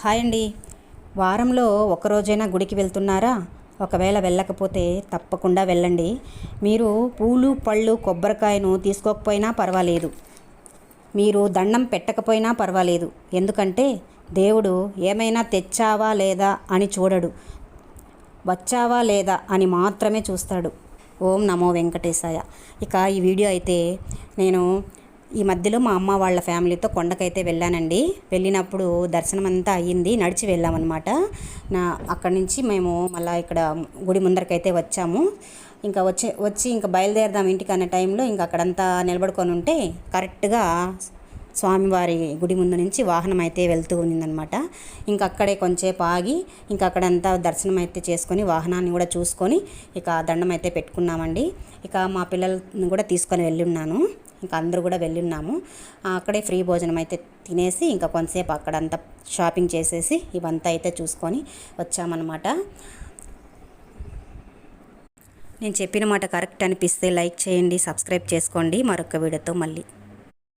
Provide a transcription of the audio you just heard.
Hi అండి. వారంలో ఒక్కరోజైనా గుడికి వెళ్తున్నారా? ఒకవేళ వెళ్ళకపోతే తప్పకుండా వెళ్ళండి. మీరు పూలు పళ్ళు కొబ్బరికాయను తీసుకోకపోయినా పర్వాలేదు, మీరు దండం పెట్టకపోయినా పర్వాలేదు. ఎందుకంటే దేవుడు ఏమైనా తెచ్చావా లేదా అని చూడడు, వచ్చావా లేదా అని మాత్రమే చూస్తాడు. ఓం నమో వెంకటేశాయ. ఇక ఈ వీడియో అయితే నేను ఈ మధ్యలో మా అమ్మ వాళ్ళ ఫ్యామిలీతో కొండకైతే వెళ్ళానండి. వెళ్ళినప్పుడు దర్శనం అంతా అయ్యింది, నడిచి వెళ్ళామన్నమాట. అక్కడి నుంచి మేము మళ్ళీ ఇక్కడ గుడి ముందరకైతే వచ్చాము. ఇంకా వచ్చి ఇంకా బయలుదేరదాం ఇంటికి అనే టైంలో ఇంకా అక్కడంతా నిలబడుకొని ఉంటే కరెక్ట్గా స్వామివారి గుడి ముందు నుంచి వాహనం అయితే వెళ్తూ ఉందన్నమాట. ఇంకా అక్కడే కొంచెంసేపు ఆగి ఇంకా అక్కడంతా దర్శనం అయితే చేసుకొని వాహనాన్ని కూడా చూసుకొని ఇక దండం అయితే పెట్టుకున్నామండి. ఇక మా పిల్లల్ని కూడా తీసుకొని వెళ్ళి ఉన్నాను. ఇంకా అందరూ కూడా వెళ్ళి ఉన్నాము. అక్కడే ఫ్రీ భోజనం అయితే తినేసి ఇంకా కొంతసేపు అక్కడంతా షాపింగ్ చేసేసి ఇవంతా అయితే చూసుకొని వచ్చామన్నమాట. నేను చెప్పిన మాట కరెక్ట్ అనిపిస్తే లైక్ చేయండి, సబ్స్క్రైబ్ చేసుకోండి. మరొక వీడియోతో మళ్ళీ